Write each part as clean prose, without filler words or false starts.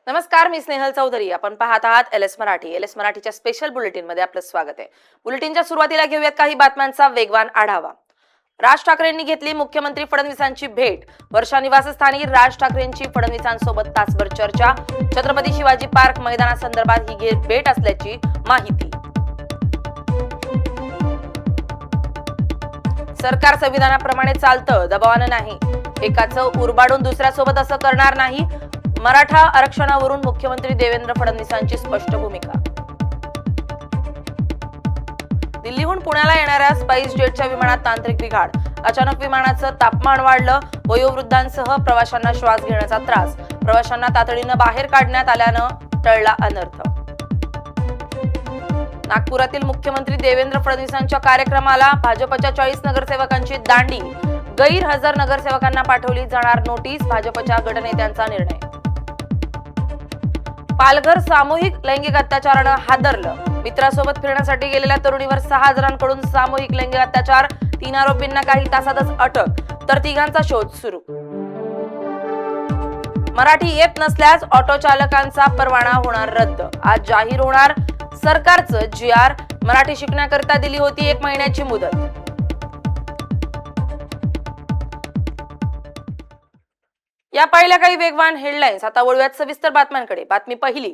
नमस्कार, मी स्नेहल चौधरी. आपण पाहत आहात L S Marathi. L S मराठीच्या स्पेशल बुलेटिन मध्ये आपलं स्वागत आहे. बुलेटिनच्या सुरुवातीला घेऊयात काही बातम्यांचा वेगवान आढावा. राज ठाकरेंनी घेतली मुख्यमंत्री फडणवीसांची भेट. वर्षा निवासस्थानी राज ठाकरेंची फडणवीसांसोबत तासभर चर्चा. छत्रपती शिवाजी पार्क मैदानासंदर्भात ही भेट असल्याची माहिती. सरकार संविधानाप्रमाणे चालतं, दबावानं नाही. एकाचं उरबाडून दुसऱ्यासोबत असं करणार नाही. मराठा आरक्षणावरून मुख्यमंत्री देवेंद्र फडणवीसांची स्पष्ट भूमिका. दिल्लीहून पुण्याला येणाऱ्या स्पाइस जेटच्या विमानात तांत्रिक बिघाड. अचानक विमानाचं तापमान वाढलं. वयोवृद्धांसह प्रवाशांना श्वास घेण्याचा त्रास. प्रवाशांना तातडीनं बाहेर काढण्यात आल्यानं टळला अनर्थ. नागपुरातील मुख्यमंत्री देवेंद्र फडणवीसांच्या कार्यक्रमाला भाजपच्या 40 नगरसेवकांची दांडी. गैरहजर नगरसेवकांना पाठवली जाणार नोटीस. भाजपच्या गटनेत्यांचा निर्णय. पालघर सामूहिक लैंगिक अत्याचारानं हादरलं. मित्रासोबत फिरण्यासाठी गेलेल्या तरुणीवर 6 जणांकडून सामूहिक लैंगिक अत्याचार. 3 आरोपींना काही तासातच अटक, तर 3घांचा शोध सुरू. मराठी येत नसल्यास ऑटो चालकांचा परवाना होणार रद्द. आज जाहीर होणार सरकारचं GR. मराठी शिकण्याकरिता दिली होती 1 महिन्याची मुदत. या पहिल्या काही वेगवान हेडलाईन्स. आता वळूयात सविस्तर बातम्यांकडे. बातमी पहिली.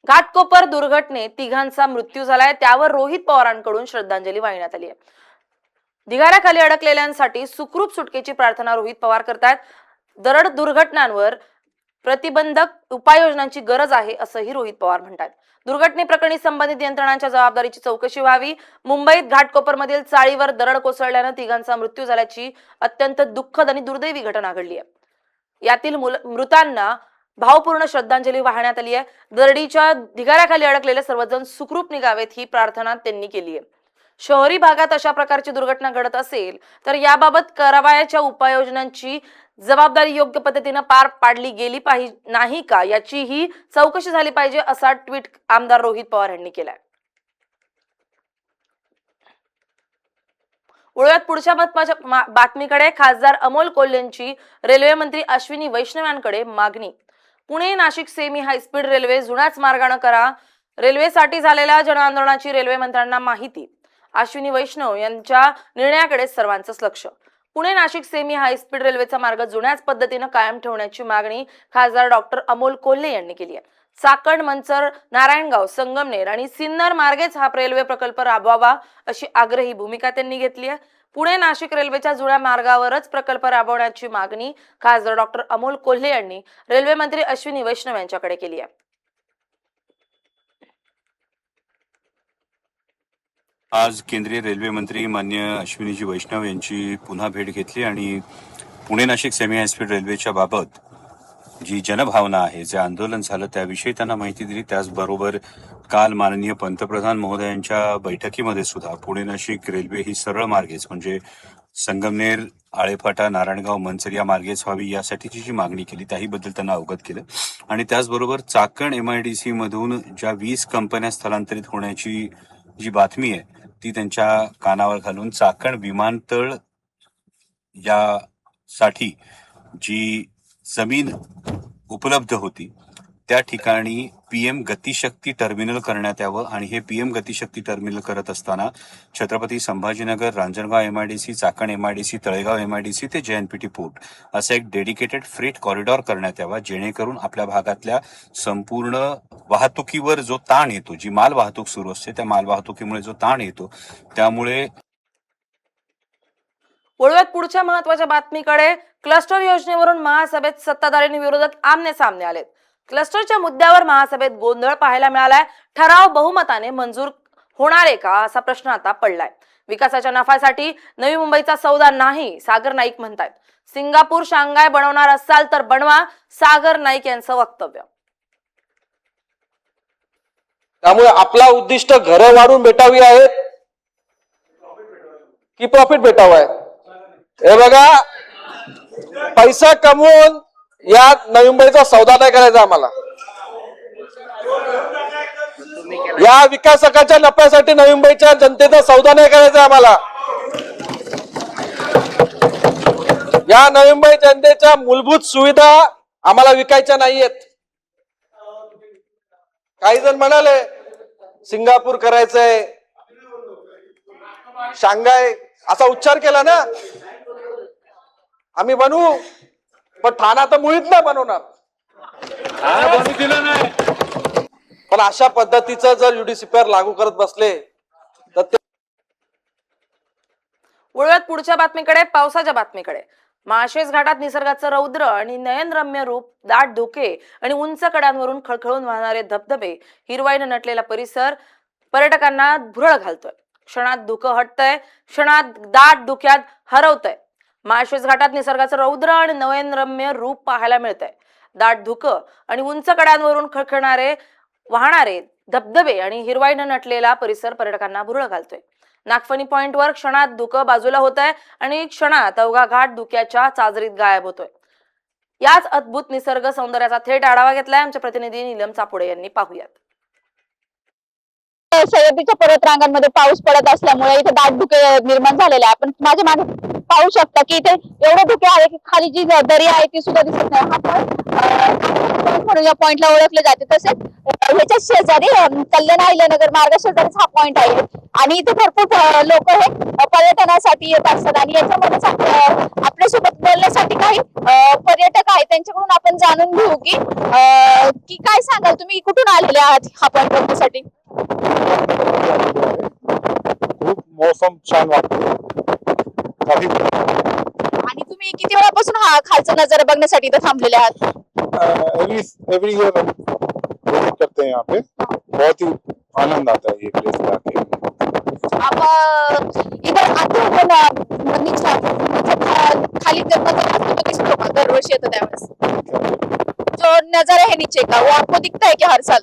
घाटकोपर दुर्घटनेत 3घांचा मृत्यू झालाय. त्यावर रोहित पवारांकडून श्रद्धांजली वाहिण्यात आली आहे. ढिगाऱ्याखाली अडकलेल्यांसाठी सुखरूप सुटकेची प्रार्थना रोहित पवार करतायत. दरड दुर्घटनांवर प्रतिबंधक उपाययोजनांची गरज आहे असंही रोहित पवार म्हणतात. दुर्घटनेप्रकरणी संबंधित यंत्रणांच्या जबाबदारीची चौकशी व्हावी. मुंबईत घाटकोपरमधील चाळीवर दरड कोसळल्यानं 3घांचा मृत्यू झाल्याची अत्यंत दुःखद आणि दुर्दैवी घटना घडली आहे. यातील मृतांना भावपूर्ण श्रद्धांजली वाहण्यात आली आहे. दरडीच्या ढिगाऱ्याखाली अडकलेले सर्वजण सुखरूप निघावेत ही प्रार्थना त्यांनी केली आहे. शहरी भागात अशा प्रकारची दुर्घटना घडत असेल तर याबाबत करावयाच्या उपाययोजनांची जबाबदारी योग्य पद्धतीने पार पाडली गेली पाहिजे नाही का याचीही चौकशी झाली पाहिजे असा ट्विट आमदार रोहित पवार यांनी केलाय. वळूयात पुढच्या बातमीकडे. खासदार अमोल कोल्हेंची रेल्वे मंत्री अश्विनी वैष्णव यांकडे मागणी. Pune Nashik semi high speed railway जुन्याच मार्गाने करा. रेल्वेसाठी झालेल्या जनआंदोलनाची रेल्वे मंत्र्यांना माहिती. अश्विनी वैष्णव यांच्या निर्णयाकडे सर्वांचंच लक्ष. पुणे नाशिक सेमी हायस्पीड रेल्वेचा मार्ग जुन्याच पद्धतीने कायम ठेवण्याची मागणी खासदार डॉक्टर अमोल कोल्हे यांनी केली आहे. चाकण, मंचर, नारायणगाव, संगमनेर आणि सिन्नर मार्गेच हा रेल्वे प्रकल्प राबवावा अशी आग्रही भूमिका त्यांनी घेतली आहे. पुणे नाशिक रेल्वेच्या जुन्या मार्गावरच प्रकल्प राबवण्याची मागणी खासदार डॉक्टर अमोल कोल्हे यांनी रेल्वे मंत्री अश्विनी वैष्णव यांच्याकडे केली आहे. आज केंद्रीय रेल्वे मंत्री मान्य अश्विनीजी वैष्णव यांची पुन्हा भेट घेतली आणि पुणे नाशिक सेमी हायस्पीड रेल्वेच्या बाबत जी जनभावना आहे, जे आंदोलन झालं त्याविषयी त्यांना माहिती दिली. त्याचबरोबर काल माननीय पंतप्रधान महोदयांच्या बैठकीमध्ये सुद्धा पुणे नाशिक रेल्वे ही सरळ मार्गेच म्हणजे संगमनेर, आळेफाटा, नारायणगाव, मंचर या मार्गेच व्हावी यासाठीची जी मागणी केली त्याहीबद्दल त्यांना अवगत केलं. आणि त्याचबरोबर चाकण MIDC मधून ज्या 20 कंपन्या स्थलांतरित होण्याची जी बातमी आहे ती त्यांच्या कानावर घालून चाकण विमानतळ यासाठी जी जमीन उपलब्ध होती त्या ठिकाणी PM गतिशक्ती टर्मिनल करण्यात यावं. आणि हे PM गतिशक्ती टर्मिनल करत असताना Chhatrapati Sambhajinagar, Ranjangaon MIDC, Chakan MIDC, Talegaon MIDC ते JNPT पोर्ट असं एक डेडिकेटेड फ्रेट कॉरिडॉर करण्यात यावा, जेणेकरून आपल्या भागातल्या संपूर्ण वाहतुकीवर जो ताण येतो, जी माल वाहतूक सुरू असते त्या माल वाहतुकीमुळे जो ताण येतो त्यामुळे. वळूयात पुढच्या महत्वाच्या बातमीकडे. क्लस्टर योजनेवरून महासभेत सत्ताधारी आणि विरोधक आमने सामने आलेत. क्लस्टरच्या मुद्द्यावर महासभेत गोंधळ पाहायला मिळालाय. ठराव बहुमताने मंजूर होणार आहे का असा प्रश्न आता पडलाय. विकासाच्या नफ्यासाठी नवी मुंबईचा सौदा नाही, सागर नाईक म्हणतायत. सिंगापूर, शांघाय बनवणार असाल तर बनवा, सागर नाईक यांचं वक्तव्य. त्यामुळे आपला उद्दिष्ट घरं वाढून भेटावी आहेत की प्रॉफिट भेटावं आहे. हे बघा, पैसा कमवून या नवी मुंबईचा सौदा नाही करायचा आम्हाला. या विकासकाच्या नफ्यासाठी नवी मुंबईच्या जनतेचा सौदा नाही करायचा आम्हाला. या नवी मुंबई जनतेच्या मूलभूत सुविधा आम्हाला विकायच्या नाहीयेत. काही जण म्हणाले सिंगापूर करायचंय, शांघाय असा उच्चार केला ना, आम्ही बनवू, पण ठाणा तर मुळीच नाही बनवणार. पण अशा पद्धतीचं जर UDCPR लागू करत बसले तर ते वळूयात पुढच्या बातमीकडे, पावसाच्या बातमीकडे. माळशेज घाटात निसर्गाचं रौद्र आणि नयनरम्य रूप, दाट धुके आणि उंच कड्यांवरून खळखळून वाहणारे धबधबे, हिरवाईनं नटलेला परिसर पर्यटकांना भुरळ घालतोय. क्षणात धुकं हटतंय, क्षणात दाट धुक्यात हरवतंय. माळशेज घाटात निसर्गाचं रौद्र आणि नयनरम्य रूप पाहायला मिळतंय. दाट धुकं आणि उंच कड्यांवरून खळखळणारे वाहणारे धबधबे आणि हिरवाईनं नटलेला परिसर पर्यटकांना भुरळ घालतोय. नागफणी पॉइंटवर क्षणात धुकं बाजूला होत आहे आणि क्षणात अवघा घाट धुक्याच्या चादरीत गायब होतोय. याच अद्भुत निसर्ग सौंदर्याचा थेट आढावा घेतलाय आमच्या प्रतिनिधी नीलम चापोडे यांनी. पाहूयात. सह्याद्रीच्या पर्वतरांगांमध्ये पाऊस पडत असल्यामुळे इथे दाट धुके निर्माण झालेले आहे. आपण माझ्या मागे पाहू शकता की इथे एवढे धुके आहे की खाली जी दरी आहे ती सुद्धा दिसत नाही. हा पॉइंट म्हणून या पॉइंटला ओळखले जाते. तसेच ह्याच्या शेजारी कल्याण अहिल्यानगर मार्ग शेजारीच हा पॉइंट आहे आणि इथे भरपूर लोक हे पर्यटनासाठी येत असतात आणि याच्यामध्येच आपल्यासोबत बोलण्यासाठी काही पर्यटक आहेत, त्यांच्याकडून आपण जाणून घेऊ की काय सांगाल तुम्ही, कुठून आलेले आहात हा पॉइंट बघण्यासाठी? खूप मौसम छान वाटतो. आणि तुम्ही किती वेळापासून हा खालचा नजारा बघण्यासाठी इथे थांबलेले आहात? एवरी ईयर हम विजिट करते हैं यहाँ पे, बहुत ही आनंद आता है ये प्लेस पे आके. आप इधर आते हो ना, खाली नजारा आपको दिसतो का दरवर्षी येतो त्यावेळेस? जो नजारा है नीचे का वो आपको दिखता है क्या हर साल?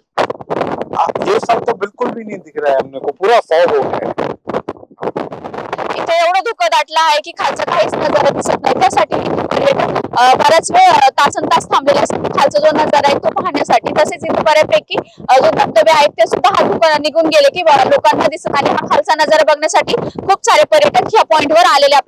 ये सब तो बिल्कुल भी नहीं दिख रहा है हमने को, पूरा फॉग हो गया है. इथे एवढं धुकं दाटलं आहे की खालचा काहीच नजारा दिसत नाही. त्यासाठी पर्यटक बराच वेळ तासन तास थांबलेले असतात खालचा जो नजारा आहे तो पाहण्यासाठी. तसेच इथे बऱ्यापैकी जो धबधबे आहेत ते सुद्धा हा धुकं निघून गेले की लोकांना दिसत आणि हा खालचा नजारा बघण्यासाठी खूप सारे पर्यटक या पॉइंटवर आलेले.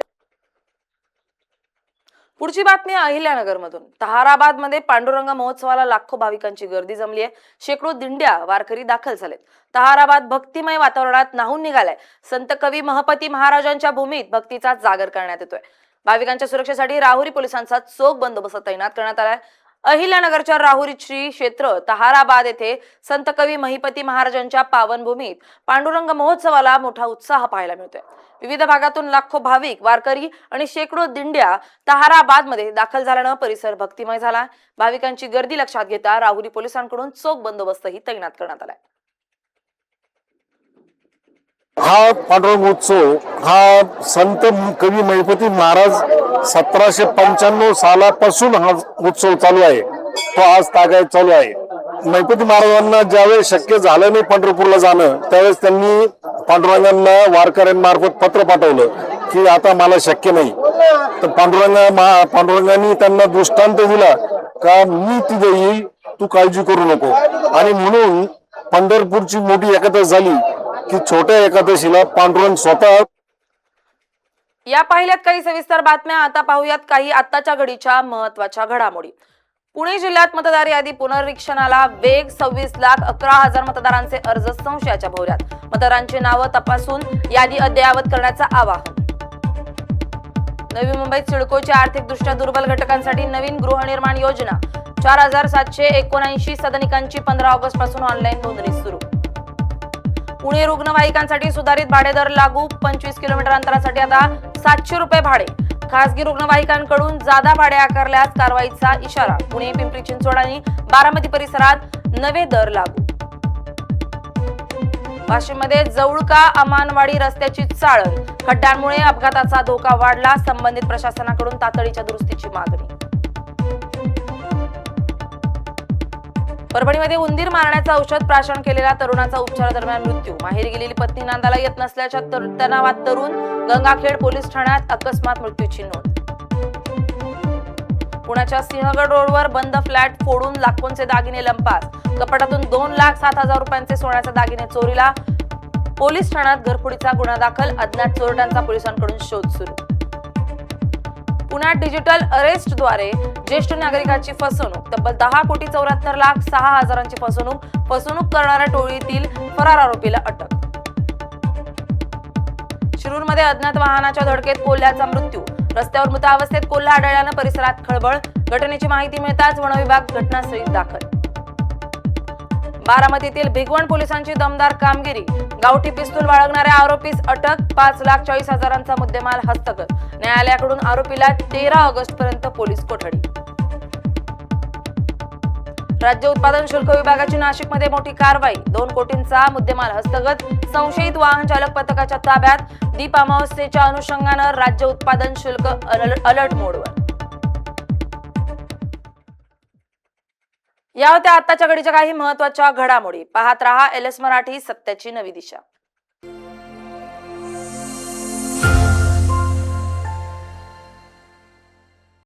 पुढची बातमी अहिल्यानगर मधून. ताहाराबाद मध्ये पांडुरंग महोत्सवाला लाखो भाविकांची गर्दी जमली आहे. शेकडो दिंड्या वारकरी दाखल झालेत. ताहाराबाद भक्तिमय वातावरणात न्हाऊन निघालाय. संत कवी महपती महाराजांच्या भूमीत भक्तीचा जागर करण्यात येतोय. भाविकांच्या सुरक्षेसाठी राहुरी पोलिसांचा चोख बंदोबस्त तैनात करण्यात आलाय. अहिल्यानगरच्या राहुरी श्री क्षेत्र ताहाराबाद येथे संत कवी महिपती महाराजांच्या पावनभूमीत पांडुरंग महोत्सवाला मोठा उत्साह पाहायला मिळतोय. विविध भागातून लाखो भाविक, वारकरी आणि शेकडो दिंड्या ताहाराबाद मध्ये दाखल झाल्यानं परिसर भक्तिमय झाला. भाविकांची गर्दी लक्षात घेता राहुरी पोलिसांकडून चोख बंदोबस्तही तैनात करण्यात आलाय. हा पांडुरंग उत्सव हा संत कवी महिपती महाराज 1795 सालापासून हा उत्सव चालू आहे. तो आज तागायत चालू आहे. महिपती महाराजांना ज्यावेळेस शक्य झालं नाही पंढरपूरला जाणं, त्यावेळेस त्यांनी पांडुरंगांना वारकऱ्यांमार्फत पत्र पाठवलं की आता मला शक्य नाही. तर पांडुरंगांनी त्यांना दृष्टांत दिला का मी तिथे येईल, तू काळजी करू नको. आणि म्हणून पंढरपूरची मोठी एकादश झाली की छोट्या एकादशीला पांडुरंग स्वतः. या पाहिल्यात काही सविस्तर बातम्या. आता पाहूयात काही आत्ताच्या घडीच्या महत्वाच्या घडामोडी. पुणे जिल्ह्यात मतदार यादी पुनरीक्षणाला वेग. 26,11,000 मतदारांचे अर्ज संशयाच्या भोवऱ्यात. मतदारांची नावं तपासून यादी अद्ययावत करण्याचं आवाहन. नवी मुंबईत सिडकोच्या आर्थिकदृष्ट्या दुर्बल घटकांसाठी नवीन गृहनिर्माण योजना. 4,779 सदनिकांची 15 ऑगस्ट पासून ऑनलाईन नोंदणी सुरू. पुणे रुग्णवाहिकांसाठी सुधारित भाडेदर लागू. 25 किलोमीटर अंतरासाठी आता 700 रुपये भाडे. खासगी रुग्णवाहिकांकडून जादा भाडे आकारल्यास कारवाईचा इशारा. पुणे, पिंपरी चिंचवड आणि बारामती परिसरात नवे दर लागू. वाशिममध्ये जवळका अमानवाडी रस्त्याची चाळण. खड्ड्यांमुळे अपघाताचा धोका वाढला. संबंधित प्रशासनाकडून तातडीच्या दुरुस्तीची मागणी. परभणीमध्ये उंदीर मारण्याचं औषध प्राशन केलेल्या तरुणाचा उपचारादरम्यान मृत्यू. माहेरी गेलेली पत्नी नांदाला येत नसल्याच्या तणावात तरुण. गंगाखेड पोलीस ठाण्यात अकस्मात मृत्यूची नोंद. पुण्याच्या सिंहगड रोडवर बंद फ्लॅट फोडून लाखोंचे दागिने लंपास. कपाटातून 2,07,000 रुपयांचे सोन्याचे दागिने चोरीला. पोलीस ठाण्यात घरफोडीचा गुन्हा दाखल. अज्ञात चोरट्यांचा पोलिसांकडून शोध सुरू. पुण्यात डिजिटल अरेस्टद्वारे ज्येष्ठ नागरिकाची फसवणूक, तब्बल 10,74,06,000ची फसवणूक करणाऱ्या टोळीतील फरार आरोपीला अटक. शिरूरमध्ये अज्ञात वाहनाच्या धडकेत कोल्ह्याचा मृत्यू, रस्त्यावर मृतावस्थेत कोल्हा आढळल्यानं परिसरात खळबळ. घटनेची माहिती मिळताच वनविभाग घटनास्थळी दाखल. बारामतीतील भिगवण पोलिसांची दमदार कामगिरी, गावठी पिस्तूल बाळगणाऱ्या आरोपीस अटक, 5,40,000चा मुद्देमाल हस्तगत. न्यायालयाकडून आरोपीला 13 ऑगस्ट पर्यंत पोलीस कोठडी. राज्य उत्पादन शुल्क विभागाची नाशिकमध्ये मोठी कारवाई, 2 कोटींचा मुद्देमाल हस्तगत. संशयित वाहन चालक पथकाच्या ताब्यात. दीप अमावस्येच्या अनुषंगानं राज्य उत्पादन शुल्क अलर्ट मोडवर. या होत्या आताच्या घडीच्या काही महत्त्वाच्या घडामोडी. पाहत रहा LS मराठी, सत्याची नवी दिशा.